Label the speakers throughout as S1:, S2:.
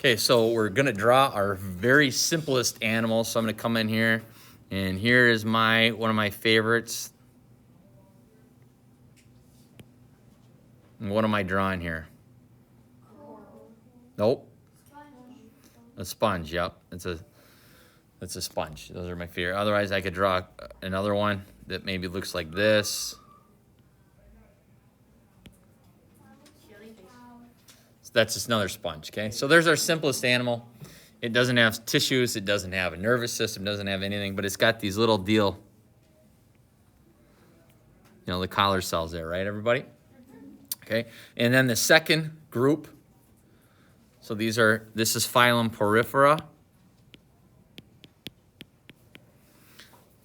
S1: Okay, so we're gonna draw our very simplest animal. So I'm gonna come in here, and here is one of my favorites. And what am I drawing here? Nope. A sponge. Yep, it's a sponge. Those are my favorite. Otherwise, I could draw another one that maybe looks like this. That's just another sponge, okay? So there's our simplest animal. It doesn't have tissues, it doesn't have a nervous system, doesn't have anything, but it's got these little the collar cells there, right, everybody? Okay, and then the second group, so this is phylum Porifera.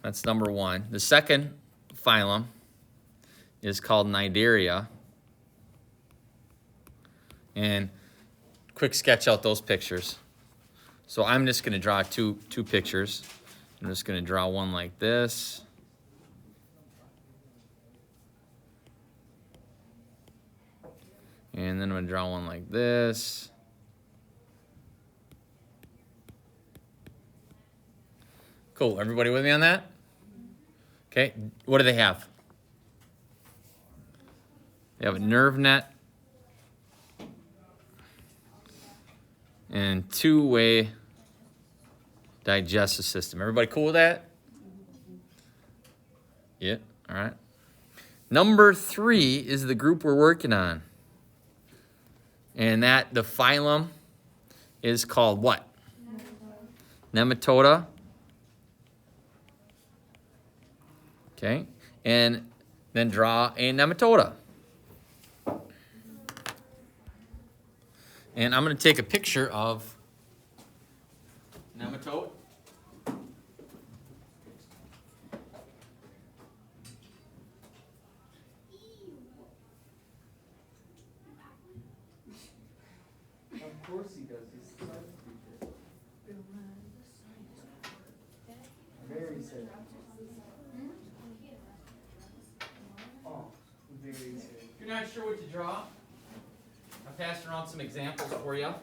S1: That's number one. The second phylum is called Cnidaria. And quick sketch out those pictures. So I'm just gonna draw two pictures. I'm just gonna draw one like this. And then I'm gonna draw one like this. Cool, everybody with me on that? Okay, what do they have? They have a nerve net and two-way digestive system. Everybody cool with that? Yeah, all right. Number 3 is the group we're working on. And the phylum is called what? Nematoda. Okay, and then draw a nematoda. And I'm going to take a picture of nematode.
S2: Of course he does. He's the science teacher. Very said. Oh, very said.
S1: If you're not sure what to draw, I passed around some examples for you.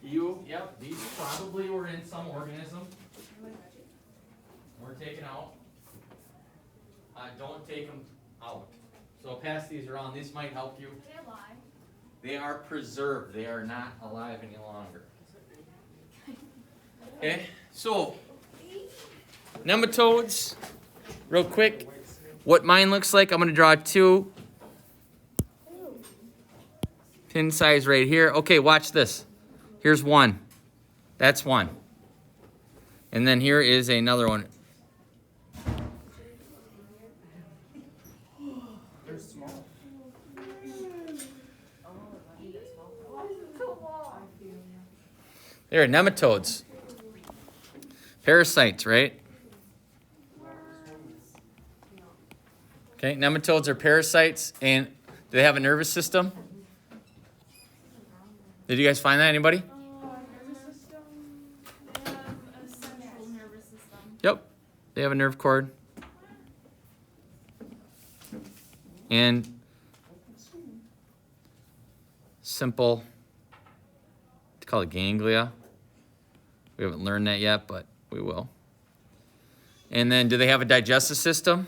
S1: Yep, these probably were in some organism. We're taken out. Don't take them out. So I'll pass these around. These might help you.
S3: They're alive.
S1: They are preserved. They are not alive any longer. Okay, so nematodes, real quick. What mine looks like, I'm going to draw 2. Pin size right here. Okay, watch this. Here's one. That's one. And then here is another one.
S2: They're small.
S1: There are nematodes. Parasites, right? Okay, nematodes are parasites, and do they have a nervous system? Did you guys find that? Anybody?
S3: Nervous system. They have a central nervous system.
S1: Yep. They have a nerve cord. And simple, it's called ganglia. We haven't learned that yet, but we will. And then do they have a digestive system?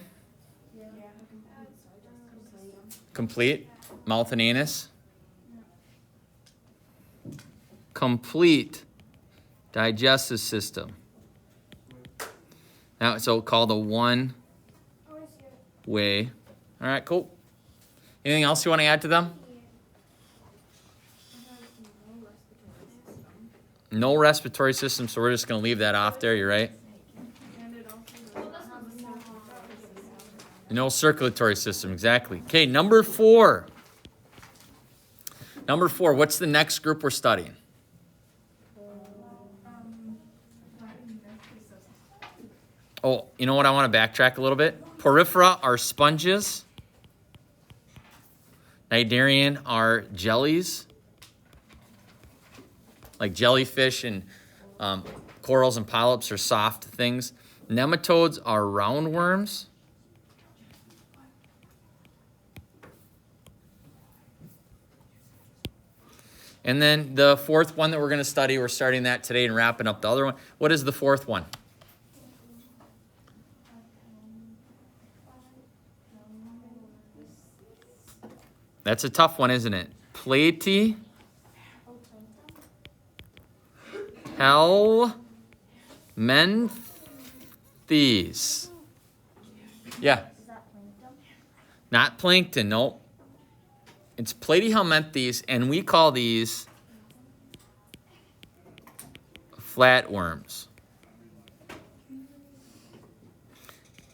S3: Yeah.
S1: Complete. Mouth and anus. Complete digestive system. Now, so called a one-way. All right, cool. Anything else you want to add to them? No respiratory system, so we're just going to leave that off there. You're right.
S3: And it also doesn't have a circulatory system.
S1: No circulatory system, exactly. Okay, number 4. Number 4, what's the next group we're studying? Oh, you know what? I want to backtrack a little bit. Porifera are sponges. Cnidarian are jellies. Like jellyfish and corals and polyps are soft things. Nematodes are roundworms. And then the fourth one that we're going to study, we're starting that today and wrapping up the other one. What is the fourth one? That's a tough one, isn't it? Platy. Helminthes. Yeah.
S4: Is that plankton?
S1: Not plankton, nope. It's platyhelminthes, and we call these flatworms.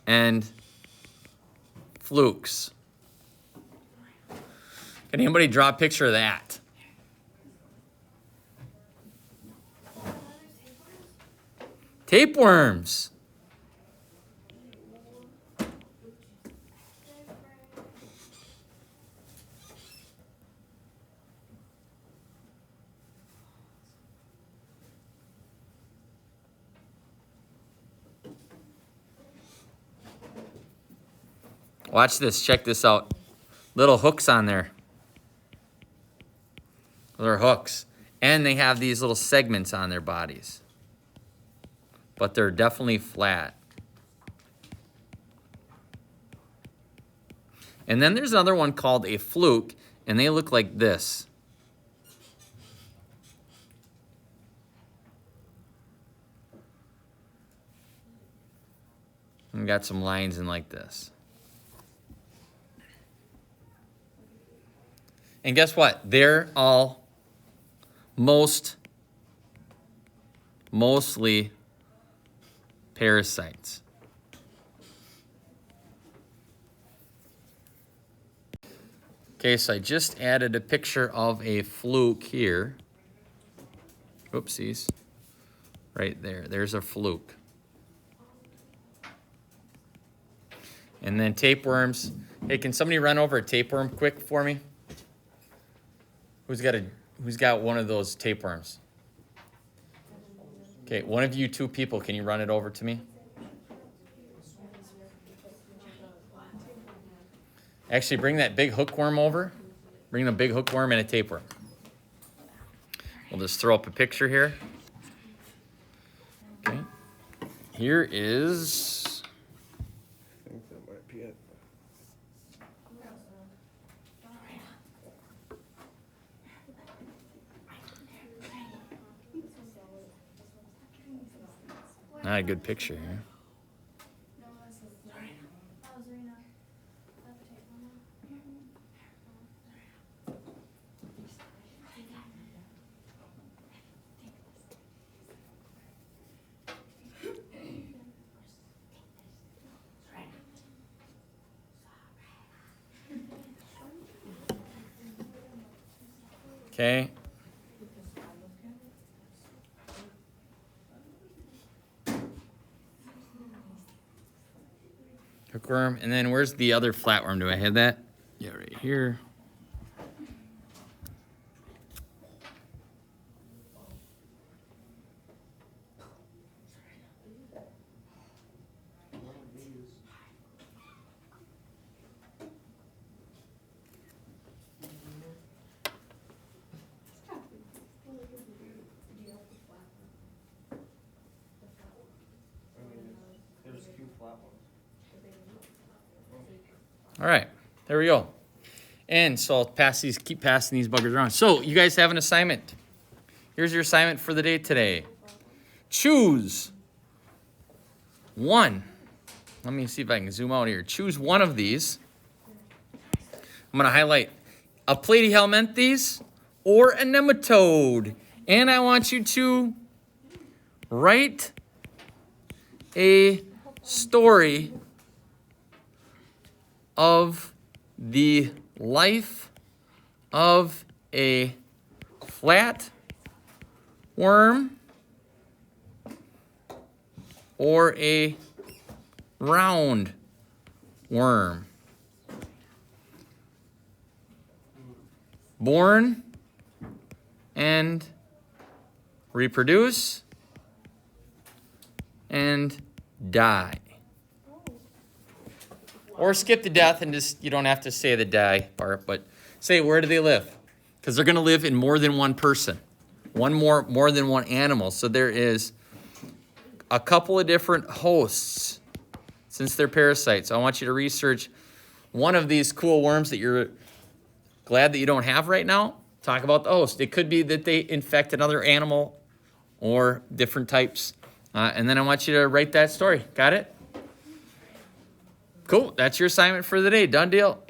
S1: And flukes. Can anybody draw a picture of that? Tapeworms. Watch this. Check this out. Little hooks on there. They're hooks. And they have these little segments on their bodies. But they're definitely flat. And then there's another one called a fluke, and they look like this. And got some lines in like this. And guess what? They're all mostly parasites. Okay, so I just added a picture of a fluke here. Oopsies. Right there. There's a fluke. And then tapeworms. Hey, can somebody run over a tapeworm quick for me? Who's got one of those tapeworms? Okay, one of you two people, can you run it over to me? Actually, bring that big hookworm over. Bring the big hookworm and a tapeworm. We'll just throw up a picture here. Okay. Here is...
S2: I think that might be it.
S1: Not a good picture here. Okay. Hookworm. And then where's the other flatworm? Do I have that? Yeah, right here.
S2: There's a few flat ones.
S1: All right, there we go. And so I'll keep passing these buggers around. So you guys have an assignment. Here's your assignment for the day today. Choose one. Let me see if I can zoom out here. Choose one of these. I'm going to highlight a platyhelminthes or a nematode. And I want you to write a story of the life of a flat worm or a round worm. Born and reproduce and die. Or skip the death and just, you don't have to say the die part, but say where do they live? because they're going to live in more than one person, more than one animal. So there is a couple of different hosts since they're parasites. I want you to research one of these cool worms that you're glad that you don't have right now. Talk about the host. It could be that they infect another animal or different types. And then I want you to write that story. Got it? Cool. That's your assignment for the day. Done deal.